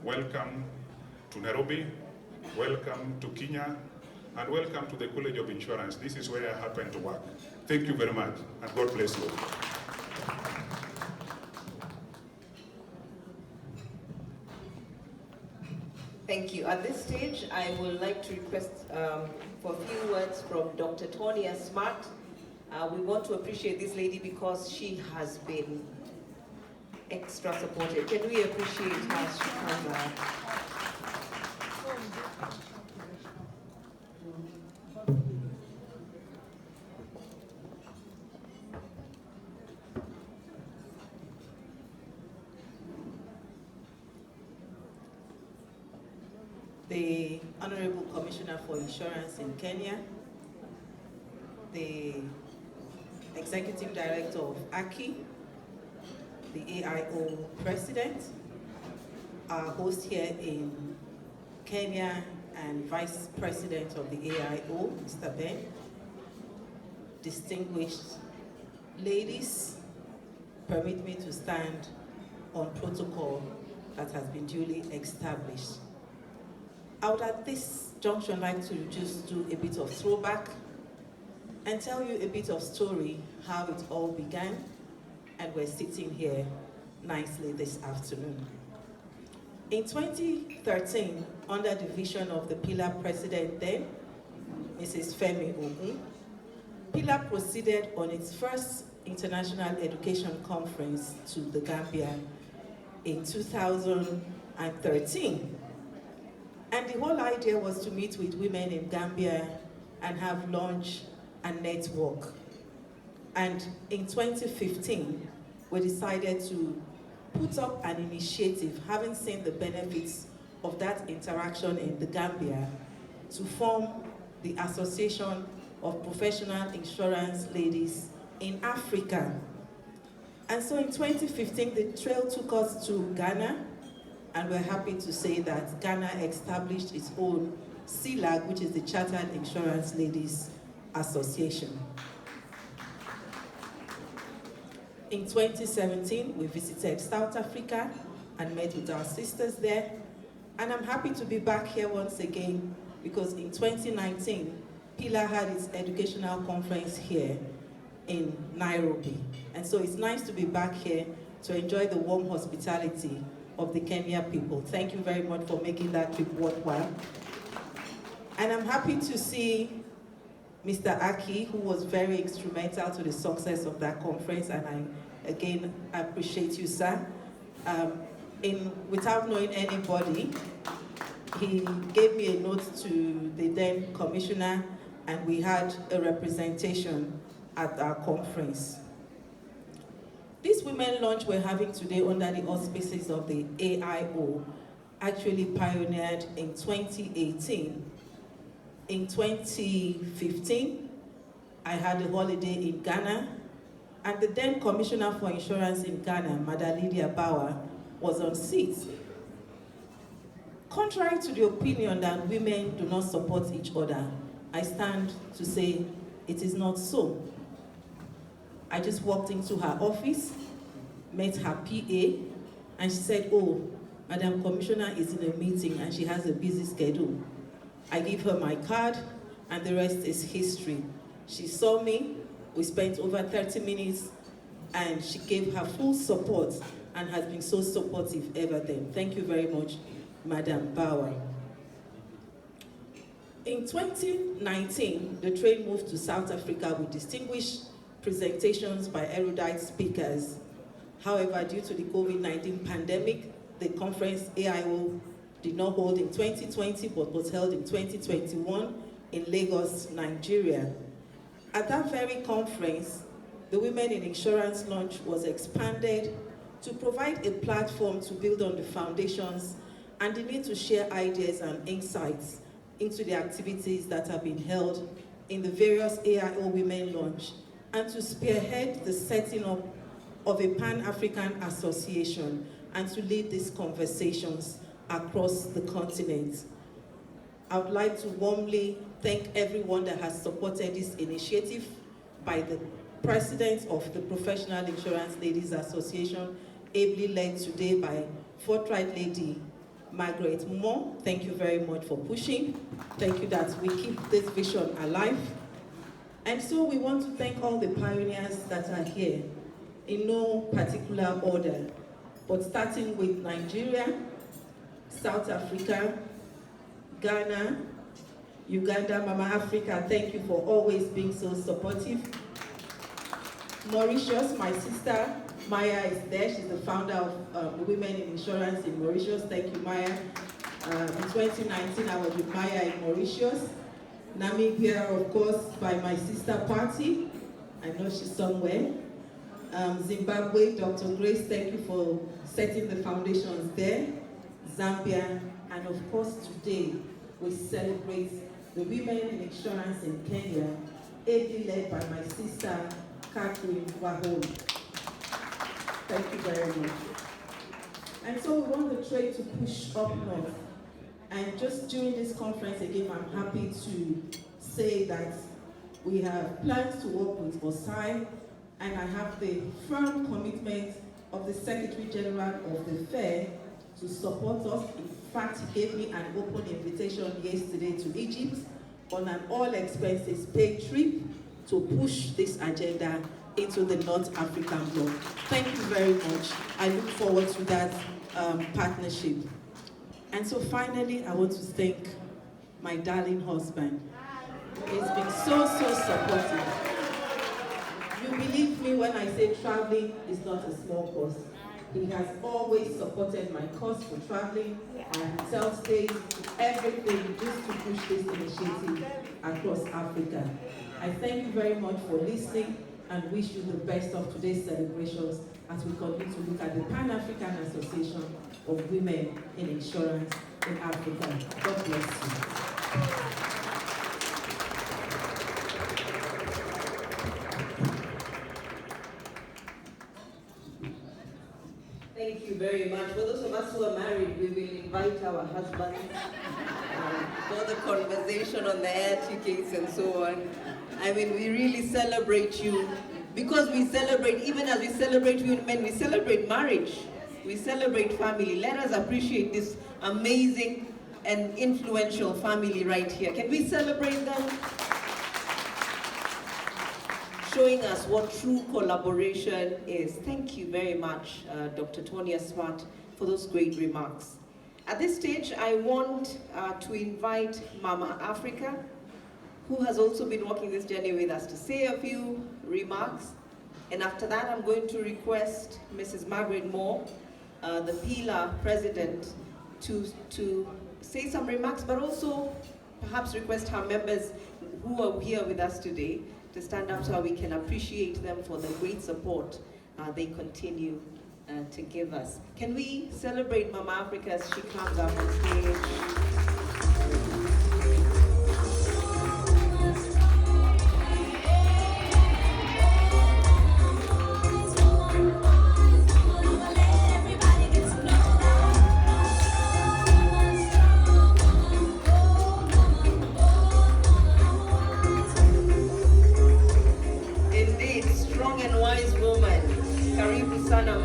welcome to Nairobi, welcome to Kenya, and welcome to the College of Insurance. This is where I happen to work. Thank you very much, and God bless you. Thank you. At this stage, I would like to request for a few words from Dr. Tonia Smart. We want to appreciate this lady because she has been extra supportive. Can we appreciate her? She comes the Honorable Commissioner for Insurance in Kenya, the Executive Director of AKI, the AIO President, our host here in Kenya and Vice President of the AIO, Mr. Ben, distinguished ladies, permit me to stand on protocol that has been duly established. I would at this junction like to just do a bit of throwback and tell you a bit of story, how it all began, and we're sitting here nicely this afternoon. In 2013, under the vision of the Pillar President then, Mrs. Femi Ogun, Pillar proceeded on its first International Education Conference to the Gambia in 2013. And the whole idea was to meet with women in Gambia and have lunch and network. And in 2015, we decided to put up an initiative, having seen the benefits of that interaction in the Gambia, to form the Association of Professional Insurance Ladies in Africa. And so in 2015, the trail took us to Ghana, and we're happy to say that Ghana established its own CILAG, which is the Chartered Insurance Ladies Association. In 2017, we visited South Africa and met with our sisters there. And I'm happy to be back here once again because in 2019, Pillar had its educational conference here in Nairobi. And so it's nice to be back here to enjoy the warm hospitality of the Kenya people. Thank you very much for making that trip worthwhile. And I'm happy to see Mr. Aki, who was very instrumental to the success of that conference, and I again appreciate you, sir. Without knowing anybody, he gave me a note to the then commissioner, and we had a representation at our conference. This women lunch we're having today under the auspices of the AIO actually pioneered in 2018. In 2015, I had a holiday in Ghana, and the then Commissioner for Insurance in Ghana, Madam Lydia Bauer, was on seat. Contrary to the opinion that women do not support each other, I stand to say it is not so. I just walked into her office, met her PA, and she said, "Oh, Madam Commissioner is in a meeting and she has a busy schedule." I gave her my card, and the rest is history. She saw me, we spent over 30 minutes, and she gave her full support and has been so supportive ever then. Thank you very much, Madam Bauer. In 2019, the train moved to South Africa with distinguished presentations by erudite speakers. However, due to the COVID-19 pandemic, the conference AIO did not hold in 2020, but was held in 2021 in Lagos, Nigeria. At that very conference, the Women in Insurance Launch was expanded to provide a platform to build on the foundations and the need to share ideas and insights into the activities that have been held in the various AIO Women Launch, and to spearhead the setting up of a Pan-African association and to lead these conversations across the continent. I would like to warmly thank everyone that has supported this initiative, by the President of the Professional Insurance Ladies Association, ably led today by forthright lady Margaret Moore, thank you very much for pushing. Thank you that we keep this vision alive. And so we want to thank all the pioneers that are here, in no particular order, but starting with Nigeria, South Africa, Ghana, Uganda, Mama Africa, thank you for always being so supportive. Mauritius, my sister, Maya is there. She's the founder of Women in Insurance in Mauritius. Thank you, Maya. In 2019, I was with Maya in Mauritius. Namibia, of course, by my sister party. I know she's somewhere. Zimbabwe, Dr. Grace, thank you for setting the foundations there. Zambia, and of course today, we celebrate the Women in Insurance in Kenya, ably led by my sister, KWiI. Thank you very much. And so we want the trade to push up north. And just during this conference, again, I'm happy to say that we have plans to work with OSAI, and I have the firm commitment of the Secretary General of the Fair to support us. In fact, he gave me an open invitation yesterday to Egypt on an all-expenses paid trip to push this agenda into the North African bloc. Thank you very much. I look forward to that partnership. And so finally, I want to thank my darling husband. He's been so supportive. You believe me when I say traveling is not a small cost. He has always supported my cause for traveling, and hotel stays, everything, just to push this initiative across Africa. I thank you very much for listening and wish you the best of today's celebrations as we continue to look at the Pan-African Association of Women in Insurance in Africa. God bless you. Thank you very much. For those of us who are married, we will invite our husbands for the conversation on the air tickets and so on. I mean, we really celebrate you because we celebrate, even as we celebrate women, we celebrate marriage. We celebrate family. Let us appreciate this amazing and influential family right here. Can we celebrate them? Showing us what true collaboration is. Thank you very much, Dr. Tonya Smart, for those great remarks. At this stage, I want to invite Mama Africa, who has also been walking this journey with us, to say a few remarks. And after that, I'm going to request Mrs. Margaret Moore, the PILA president, to say some remarks, but also perhaps request her members who are here with us today to stand up so we can appreciate them for the great support they continue to give us. Can we celebrate Mama Africa as she comes up on stage?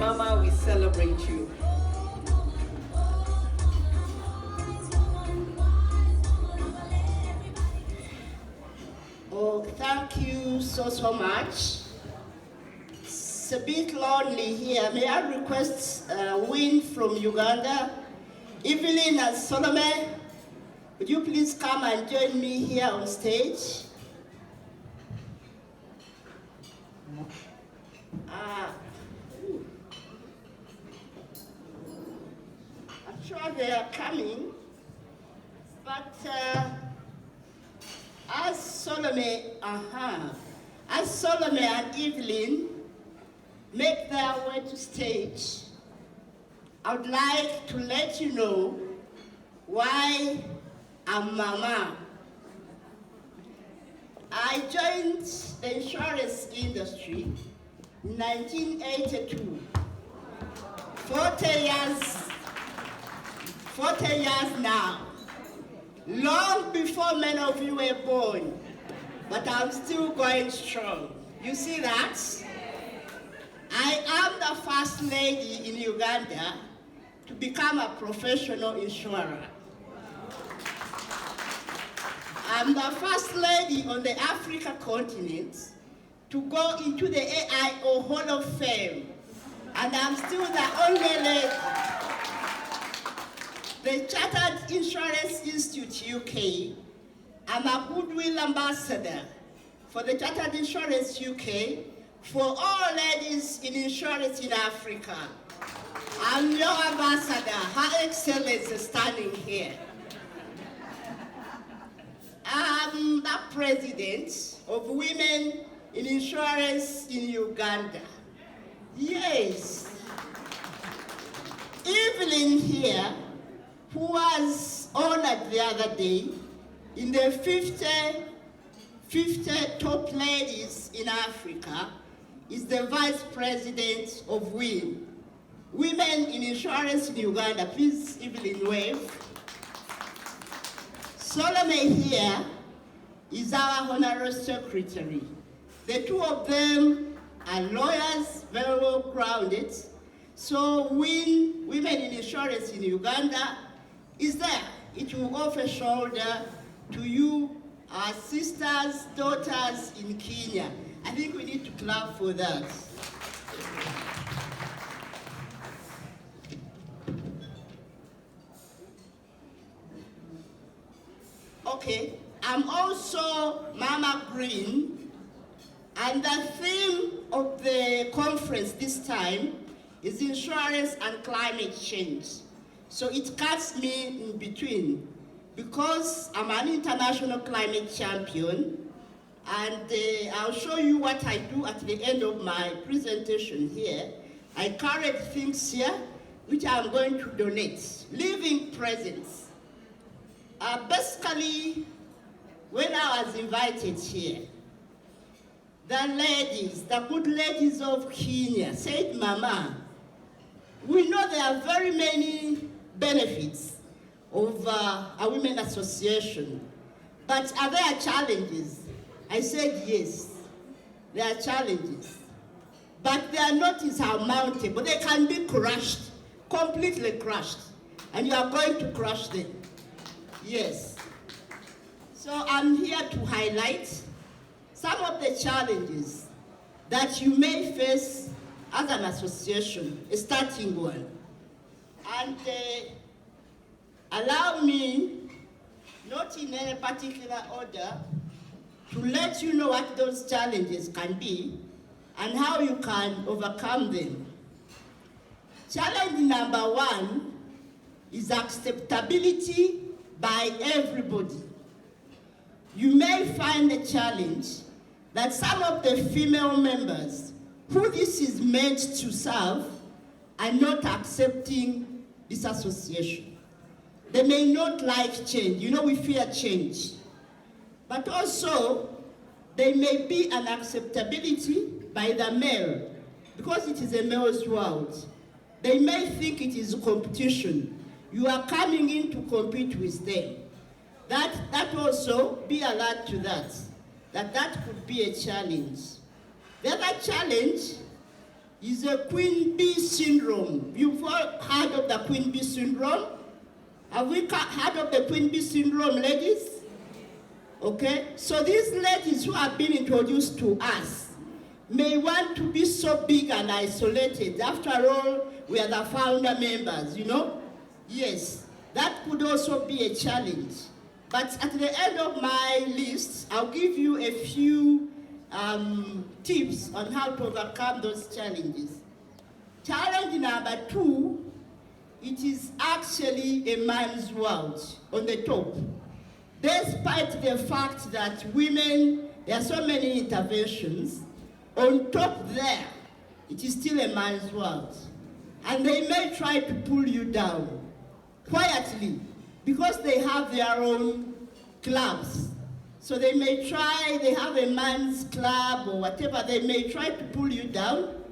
Mama, we celebrate you. Oh, thank you so much. It's a bit lonely here. May I request Win from Uganda, Evelyn and Solomon, would you please come and join me here on stage? I'm sure they are coming, but as Solomon and Evelyn make their way to stage, I would like to let you know why I'm Mama. I joined the insurance industry in 1982. 40 years now. Long before many of you were born, but I'm still going strong. You see that? I am the first lady in Uganda to become a professional insurer. I'm the first lady on the Africa continent to go into the AIO Hall of Fame, and I'm still the only lady. The Chartered Insurance Institute UK, I'm a goodwill ambassador for the Chartered Insurance UK for all ladies in insurance in Africa. I'm your ambassador, Her Excellency is standing here. I'm the president of Women in Insurance in Uganda. Yes. Evelyn here, who was honored the other day in the 50 top ladies in Africa, is the vice president of WIN. Women in Insurance in Uganda. Please, Evelyn, wave. Solomon here is our honorary secretary. The two of them are lawyers, very well grounded. So WIN, Women in Insurance in Uganda, is there. It will offer shoulder to you, our sisters, daughters in Kenya. I think we need to clap for that. Okay, I'm also Mama Green, and the theme of the conference this time is insurance and climate change. So it cuts me in between because I'm an international climate champion, and I'll show you what I do at the end of my presentation here. I carried things here which I'm going to donate, living presents. Basically, when I was invited here, the ladies, the good ladies of Kenya said, Mama, we know there are very many benefits of a women association, but are there challenges? I said, yes, there are challenges, but they are not insurmountable. They can be crushed, completely crushed, and you are going to crush them. Yes. So I'm here to highlight some of the challenges that you may face as an association, a starting one. And allow me, not in any particular order, to let you know what those challenges can be and how you can overcome them. Challenge number one is acceptability by everybody. You may find a challenge that some of the female members who this is meant to serve are not accepting this association. They may not like change. You know, we fear change. But also, there may be an acceptability by the male, because it is a male's world. They may think it is a competition. You are coming in to compete with them. That also, be alert to that could be a challenge. The other challenge is a Queen Bee syndrome. You've all heard of the Queen Bee syndrome? Have we heard of the Queen Bee syndrome, ladies? Okay, so these ladies who have been introduced to us may want to be so big and isolated. After all, we are the founder members, you know? Yes, that could also be a challenge. But at the end of my list, I'll give you a few tips on how to overcome those challenges. Challenge number two, it is actually a man's world on the top. Despite the fact that women, there are so many interventions, on top there, it is still a man's world. And they may try to pull you down quietly because they have their own clubs. So they may try, they have a man's club or whatever, they may try to pull you down,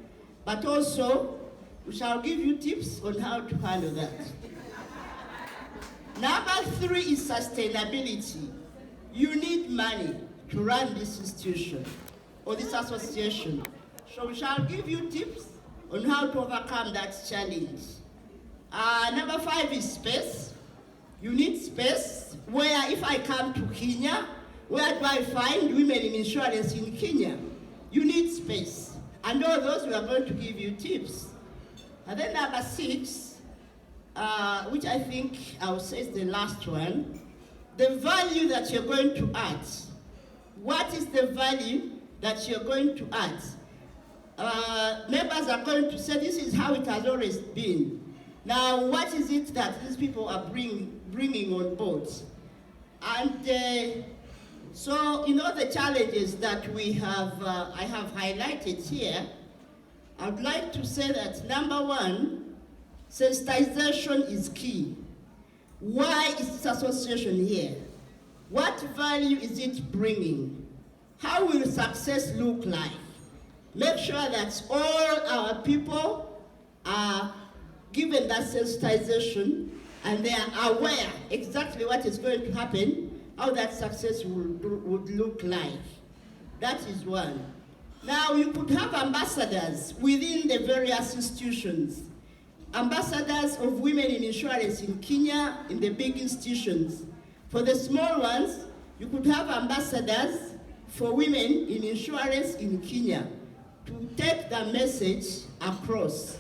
but also we shall give you tips on how to handle that. Number three is sustainability. You need money to run this institution or this association. So we shall give you tips on how to overcome that challenge. Number 5 is space. You need space. Where, if I come to Kenya, where do I find women in insurance in Kenya? You need space. And all those we are going to give you tips. And then number 6, which I think I will say is the last one, the value that you're going to add. What is the value that you're going to add? Members are going to say this is how it has always been. Now, what is it that these people are bringing on board? And so, the challenges that we have, I have highlighted here, I would like to say that number 1, sensitization is key. Why is this association here? What value is it bringing? How will success look like? Make sure that all our people are given that sensitization and they are aware exactly what is going to happen, how that success would look like. That is one. Now, you could have ambassadors within the various institutions. Ambassadors of women in insurance in Kenya, in the big institutions. For the small ones, you could have ambassadors for women in insurance in Kenya to take the message across.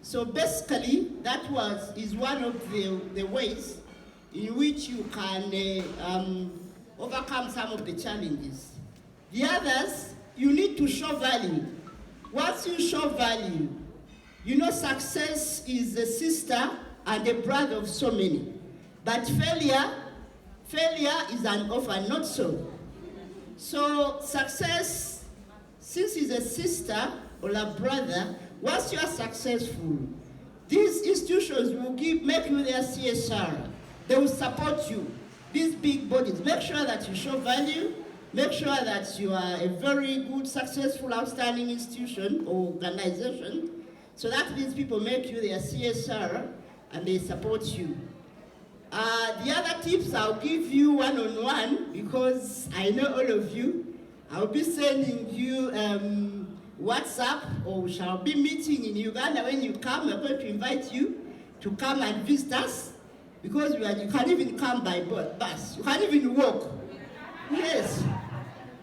So basically, that is one of the ways in which you can overcome some of the challenges. The others, you need to show value. Once you show value, success is a sister and a brother of so many. But failure is an orphan, not so. So success, since it's a sister or a brother, once you are successful, these institutions will make you their CSR. They will support you. These big bodies, make sure that you show value, make sure that you are a very good, successful, outstanding institution or organization, so that these people make you their CSR and they support you. The other tips I'll give you one-on-one, because I know all of you. I'll be sending you WhatsApp, or we shall be meeting in Uganda. When you come, we're going to invite you to come and visit us, because you can't even come by bus. You can't even walk. Yes.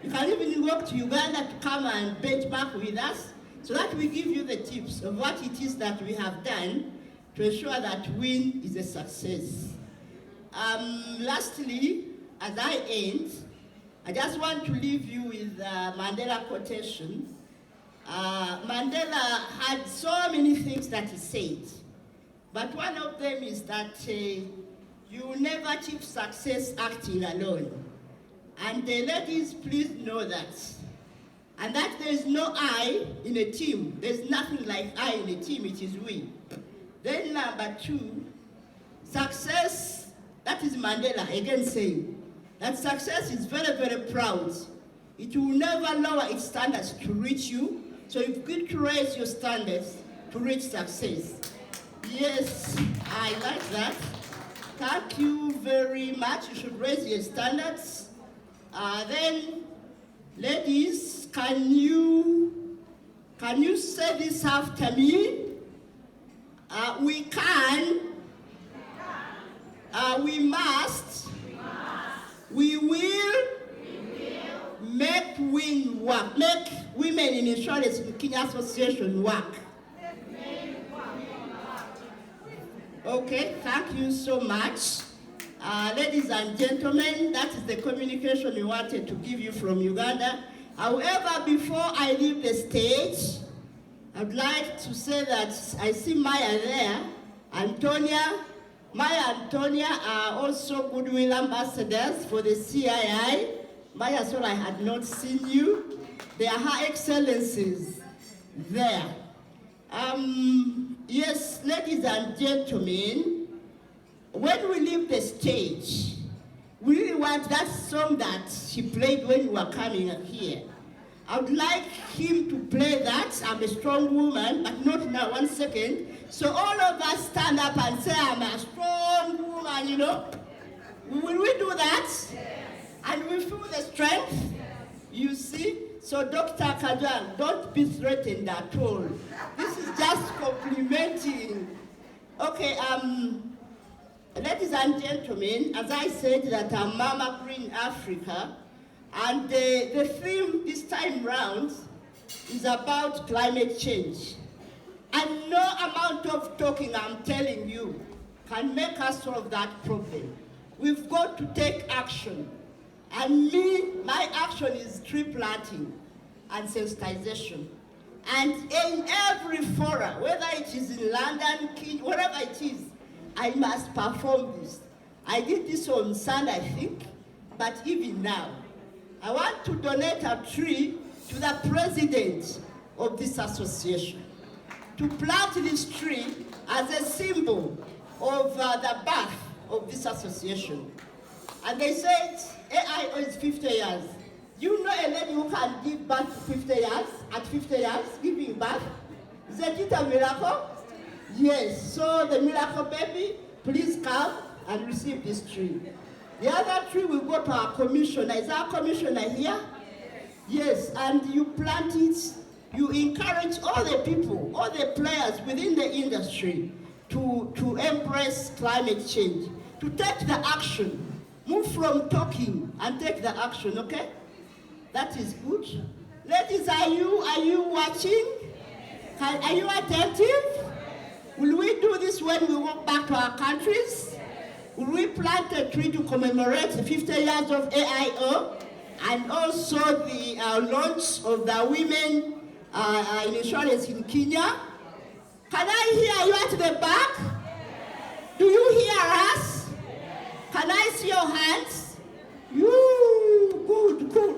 You can even walk to Uganda to come and benchmark with us, so that we give you the tips of what it is that we have done to ensure that WIN is a success. Lastly, as I end, I just want to leave you with Mandela quotation. Mandela had so many things that he said, but one of them is that you never achieve success acting alone. And ladies, please know that. And that there is no I in a team. There's nothing like I in a team, it is we. Then number 2, success, that is Mandela again saying, that success is very, very proud. It will never lower its standards to reach you, so you've got to raise your standards to reach success. Yes, I like that. Thank you very much. You should raise your standards. Then, ladies, can you say this after me? We can. We must. We will. Make WIN work. Make Women in Insurance in Kenya Association work. Okay, thank you so much. Ladies and gentlemen, that is the communication we wanted to give you from Uganda. However, before I leave the stage, I'd like to say that I see Maya there, Antonia. Maya and Antonia are also goodwill ambassadors for the CII. Maya, sorry I had not seen you. They are Her Excellencies there. Yes, ladies and gentlemen, when we leave the stage, we really want that song that she played when you were coming here. I would like him to play that. I'm a strong woman, but not now, 1 second. So all of us stand up and say, I'm a strong woman, you know. Will we do that? Yes. And we feel the strength, you see? So Dr. Kajang, don't be threatened at all. This is just complimenting Okay, ladies and gentlemen, as I said that I'm Mama Green Africa, and the theme this time round is about climate change. And no amount of talking, I'm telling you, can make us solve that problem. We've got to take action. And my action is tree planting and sensitization. And in every forum, whether it is in London, Kenya, wherever it is, I must perform this. I did this on Sunday, I think, but even now, I want to donate a tree to the president of this association, to plant this tree as a symbol of the birth of this association. And they said AIO is 50 years. You know a lady who can give birth to 50 years, at 50 years, giving birth? Isn't it a miracle? Yes, so the miracle baby, please come and receive this tree. The other tree will go to our commissioner. Is our commissioner here? Yes, and you plant it, you encourage all the people, all the players within the industry to embrace climate change, to take the action. Move from talking and take the action, okay? That is good. Ladies, are you watching? Are you attentive? Will we do this when we walk back to our countries? Will we plant a tree to commemorate the 50 years of AIO and also the launch of the women in insurance in Kenya? Can I hear you at the back? Do you hear us? Can I see your hands? You, good, good.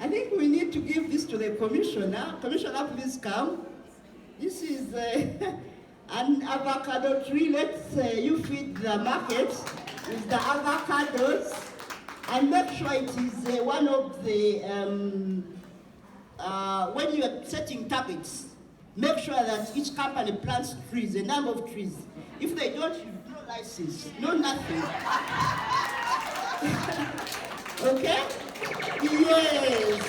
I think we need to give this to the commissioner. Commissioner, please come. This is an avocado tree. Let's you feed the market with the avocados, and make sure it is one of the when you are setting targets, make sure that each company plants trees, a number of trees. If they don't, you no license, no nothing. Okay? Yes.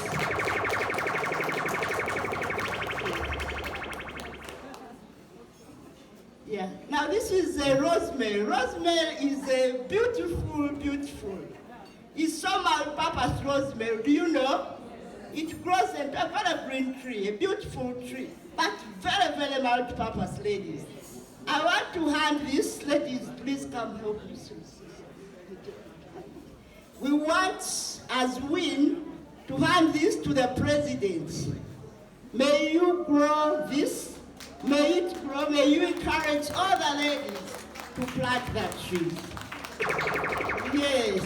Yeah. Now this is rosemary. Rosemary is a beautiful, beautiful. It's so multi-purpose rosemary. Do you know? It grows into a very green tree, a beautiful tree, but very, very multi-purpose, ladies. I want to hand this. Ladies, please come help me. We want, as WIN, to hand this to the president. May you grow this. May it grow. May you encourage all the ladies to plant that tree. Yes.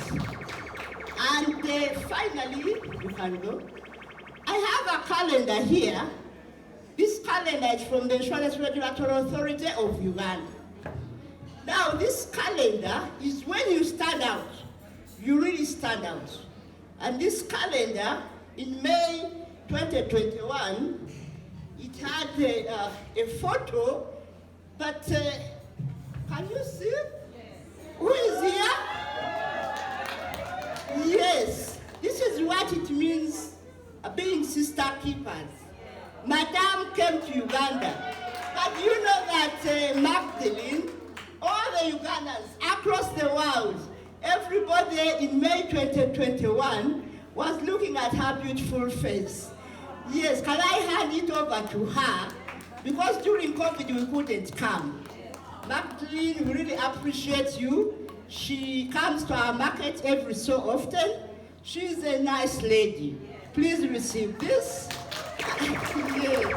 And finally, you can go. I have a calendar here. This calendar is from the Insurance Regulatory Authority of Uganda. Now, this calendar is when you stand out. You really stand out. And this calendar, in May 2021, it had a photo, but can you see? Who is here? Yes, this is what it means being sister keepers. Madame came to Uganda, but you know that Magdalene, all the Ugandans across the world, everybody in May 2021 was looking at her beautiful face. Yes, can I hand it over to her? Because during COVID we couldn't come. Magdalene, we really appreciate you. She comes to our market every so often. She's a nice lady. Please receive this. Yes.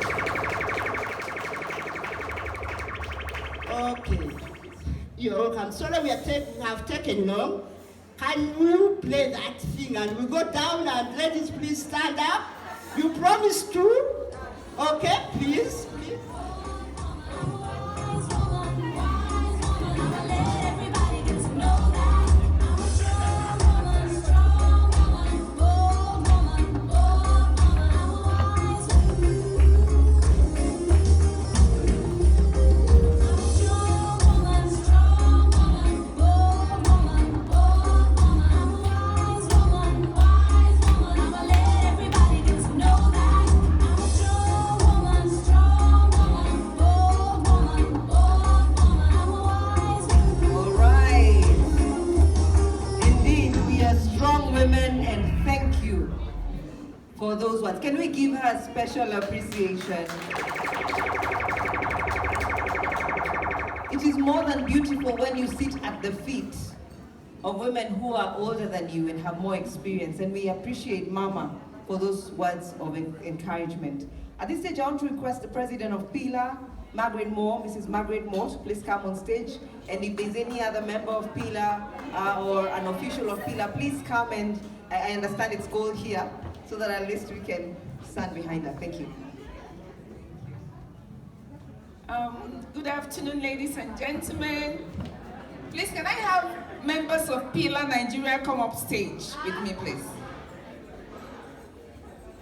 Okay. You're welcome. Sorry we have taken long. Can you play that thing and we go down and ladies please stand up? You promise to? Okay, please. for those words. Can we give her a special appreciation? It is more than beautiful when you sit at the feet of women who are older than you and have more experience, and we appreciate Mama for those words of encouragement. At this stage, I want to request the president of PILA, Margaret Moore, Mrs. Margaret Moore, to please come on stage. And if there's any other member of PILA or an official of PILA, please come, and I understand it's gold here, so that at least we can stand behind her. Thank you. Good afternoon, ladies and gentlemen. Please, can I have members of PILA Nigeria come up stage with me, please?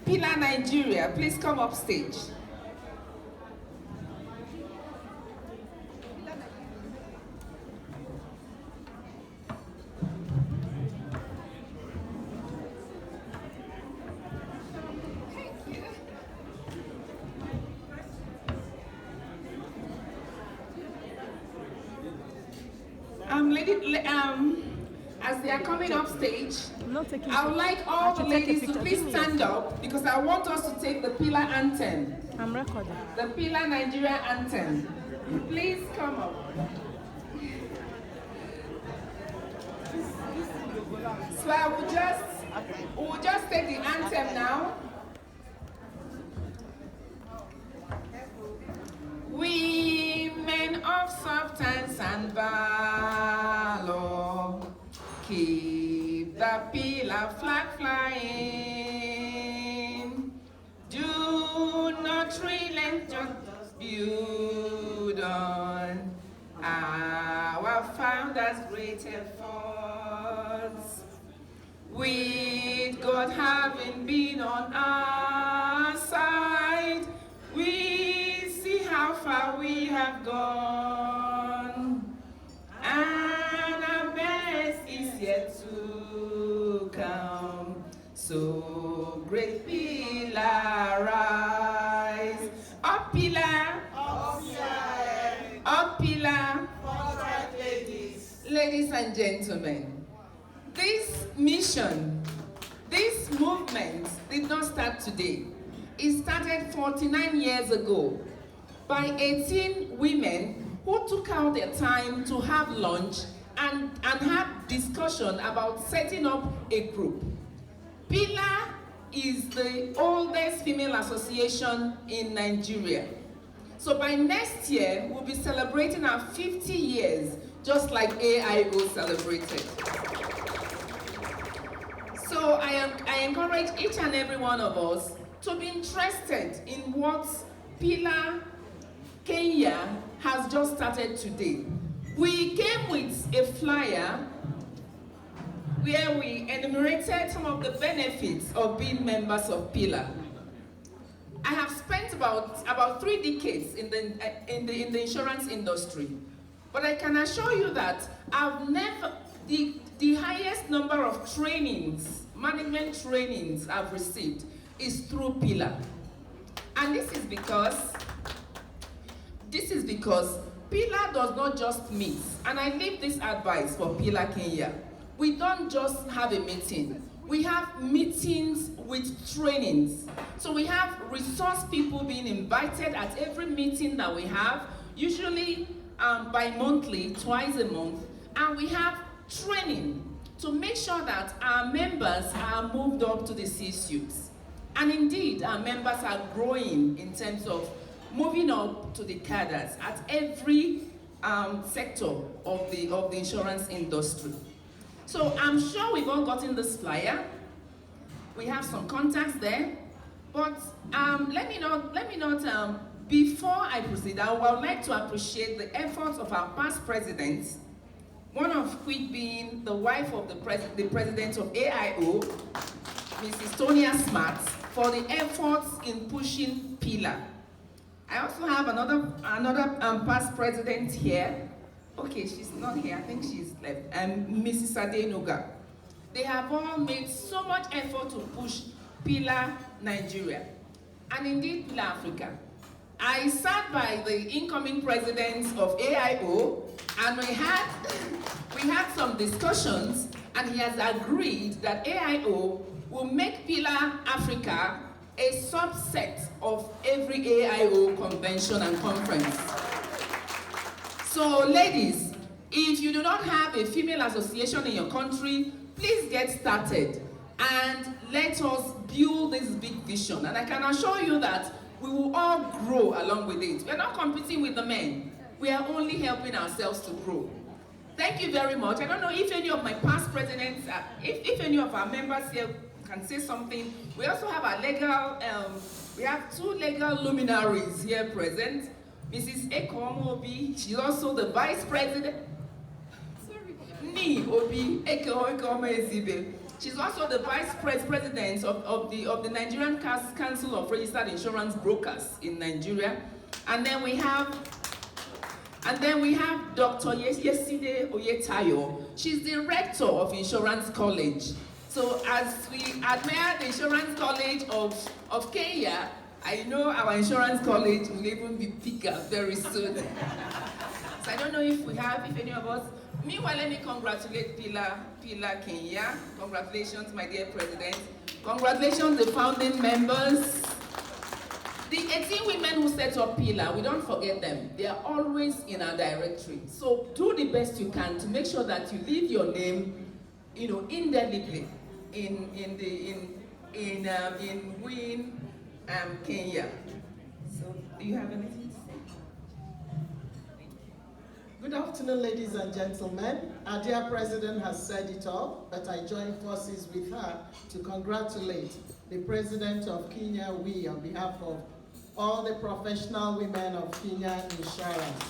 PILA Nigeria, please come up stage. As they are coming up stage, I would like all the ladies to please stand up, because I want us to take the PILA anthem. I'm recording. The PILA Nigeria anthem. Please come up. So I will just take the anthem now. Women of substance and valor, keep the PILA flag flying. Do not relent, just build on our founders' great efforts. With God having been on our side, we see how far we have gone, and our best is yet to come. So great PILA, rise. Up PILA, up PILA. Ladies and gentlemen, this mission, this movement did not start today. It started 49 years ago by 18 women who took out their time to have lunch and have discussion about setting up a group. PILA is the oldest female association in Nigeria. So by next year, we'll be celebrating our 50 years, just like AIO celebrated. So I encourage each and every one of us to be interested in what PILA Kenya has just started today. We came with a flyer where we enumerated some of the benefits of being members of PILA. I have spent about 3 decades in the insurance industry, but I can assure you that the highest number of trainings, management trainings I've received is through PILA. And this is because PILA does not just meet, and I leave this advice for PILA Kenya. We don't just have a meeting. We have meetings with trainings. So we have resource people being invited at every meeting that we have, usually bi-monthly, twice a month, and we have training to make sure that our members are moved up to the C-suites. And indeed, our members are growing in terms of moving up to the cadres at every sector of the insurance industry. So I'm sure we've all gotten this flyer. We have some contacts there, but let me not. Before I proceed, I would like to appreciate the efforts of our past presidents. One of which being the wife of the president of AIO, Mrs. Tonia Smart, for the efforts in pushing PILA. I also have another past president here. Okay, she's not here. I think she's left. Mrs. Adenoga. They have all made so much effort to push PILA Nigeria, and indeed PILA Africa. I sat by the incoming presidents of AIO, and we had some discussions, and he has agreed that AIO will make Pillar Africa a subset of every AIO convention and conference. So ladies, if you do not have a female association in your country, please get started and let us build this big vision. And I can assure you that we will all grow along with it. We are not competing with the men. We are only helping ourselves to grow. Thank you very much. I don't know if any of my past presidents, if any of our members here can say something. We also have our legal, we have two legal luminaries here present. Mrs. Ekomo Obi, she's also the vice president. Sorry, Ni Obi, Ekomo Ezibe. She's also the vice president of the Nigerian Council of Registered Insurance Brokers in Nigeria. And then we have Dr. Yeside Oyetayo. She's the rector of Insurance College. So as we admire the Insurance College of Kenya, I know our Insurance College will even be bigger very soon. So I don't know if any of us. Meanwhile, let me congratulate Pillar Kenya. Congratulations, my dear President. Congratulations, the founding members. The 18 women who set up Pillar, we don't forget them. They are always in our directory. So do the best you can to make sure that you leave your name, indelibly in WiI, Kenya. So do you have anything to say? Good afternoon, ladies and gentlemen. Our dear President has said it all, but I join forces with her to congratulate the President of KWiI on behalf of all the professional women of Kenya Insurance.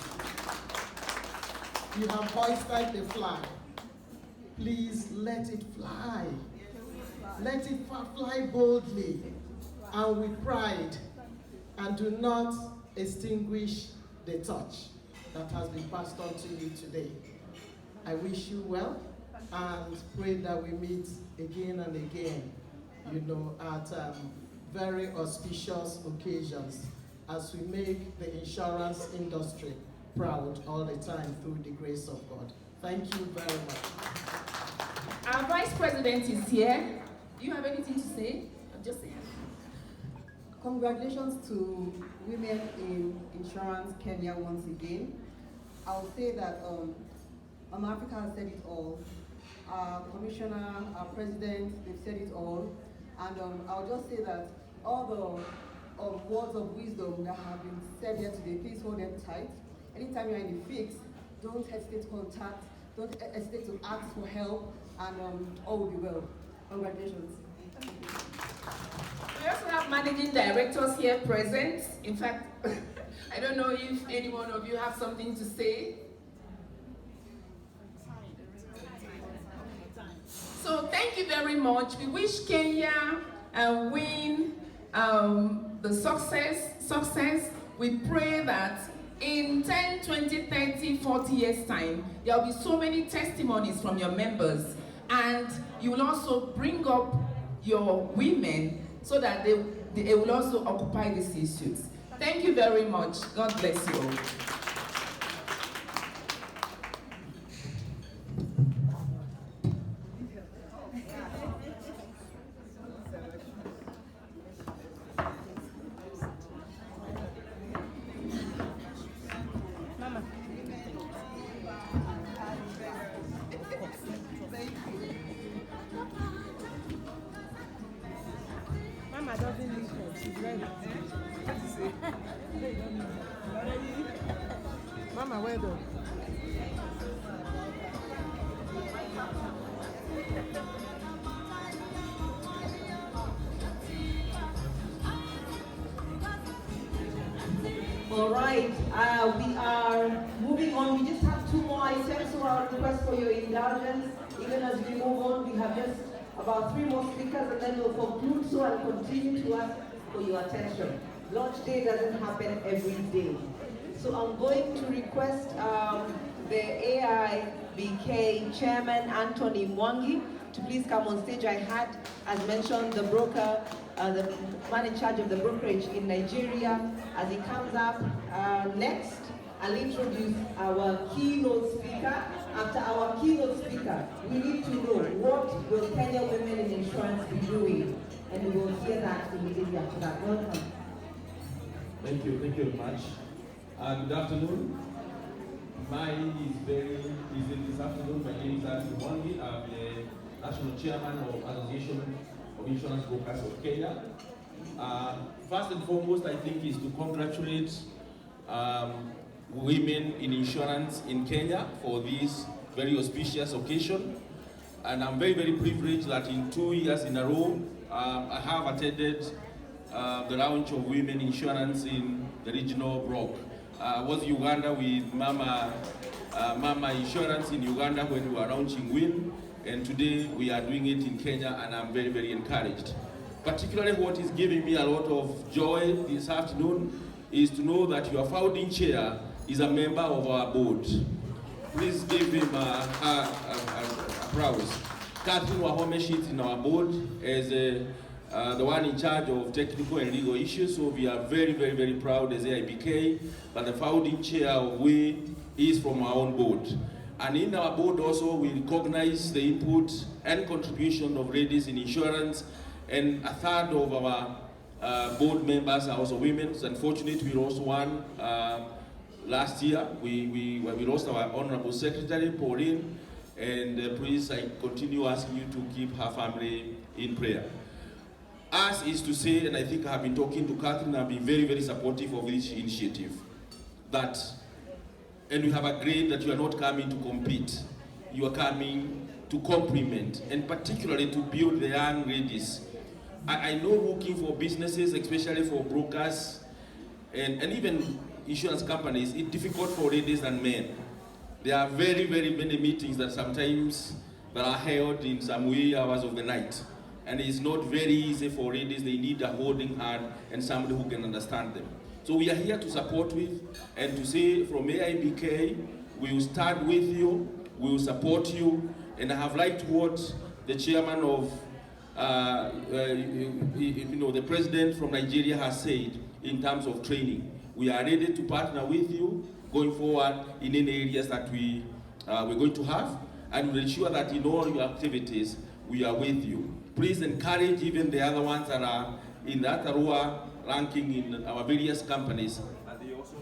You have hoisted the flag. Please let it fly. Let it fly boldly and with pride, and do not extinguish the torch that has been passed on to you today. I wish you well and pray that we meet again and again, at very auspicious occasions as we make the insurance industry proud all the time through the grace of God. Thank you very much. Our Vice President is here. Do you have anything to say? Just say. Congratulations to women in insurance Kenya once again. I'll say that Africa has said it all. Our commissioner, our president, they've said it all. And I'll just say that all the words of wisdom that have been said here today, please hold them tight. Anytime you're in a fix, don't hesitate to contact, don't hesitate to ask for help, and all will be well. Congratulations. We also have managing directors here present. In fact, I don't know if any one of you have something to say. So thank you very much. We wish Kenya and WiI the success. We pray that in 10, 20, 30, 40 years time, there will be so many testimonies from your members, and you will also bring up your women so that they will also occupy these issues. Thank you very much. God bless you all. Mama doesn't need help. She's ready. Mama, well done. All right, we are moving on. We just have two more items, so I'll request for your indulgence. Even as we move on, we have just about 3 more speakers, and then we'll conclude so and continue to ask for your attention. Launch day doesn't happen every day. So I'm going to request the AIBK chairman, Anthony Mwangi, to please come on stage. I had, as mentioned, the broker, the man in charge of the brokerage in Nigeria. As he comes up next, I'll introduce our keynote speaker, After our keynote speaker, we need to know what will Kenya Women in Insurance be doing, and we will hear that immediately after that. Welcome. Thank you very much. Good afternoon. Mine is very easy this afternoon. My name is Andrew Mwangi. I'm the National Chairman of Association of Insurance Brokers of Kenya. First and foremost, I think is to congratulate women in insurance in Kenya for this very auspicious occasion. And I'm very, very privileged that in 2 years in a row, I have attended the launch of women insurance in the regional block. I was in Uganda with Mama Insurance in Uganda when we were launching WIN, and today we are doing it in Kenya, and I'm very, very encouraged. Particularly what is giving me a lot of joy this afternoon is to know that your founding chair is a member of our board. Please give him a applause. Catherine Wahome is in our board as the one in charge of technical and legal issues, so we are very, very, very proud as AIBK, but the founding chair of WE is from our own board. And in our board also, we recognize the input and contribution of ladies in insurance, and a third of our board members are also women. So unfortunately, we lost one last year. We lost our Honorable Secretary, Pauline, and please, I continue asking you to keep her family in prayer. As is to say, and I think I have been talking to Catherine, I've been very, very supportive of this initiative. And we have agreed that you are not coming to compete. You are coming to complement, and particularly to build the young ladies. I know working for businesses, especially for brokers, and even insurance companies, it's difficult for ladies and men. There are very, very many meetings that sometimes that are held in some wee hours of the night. And it's not very easy for ladies. They need a holding hand and somebody who can understand them. So we are here to support with and to say from AIBK, we will start with you, we will support you, and I have liked what the chairman of, the president from Nigeria has said in terms of training. We are ready to partner with you going forward in any areas that we're going to have, and we'll ensure that in all your activities, we are with you. Please encourage even the other ones that are in the Atarua ranking in our various companies. And they also,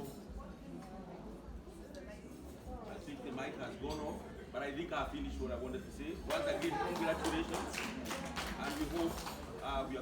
I think the mic has gone off, but I think I finished what I wanted to say. Once again, congratulations, and we hope we are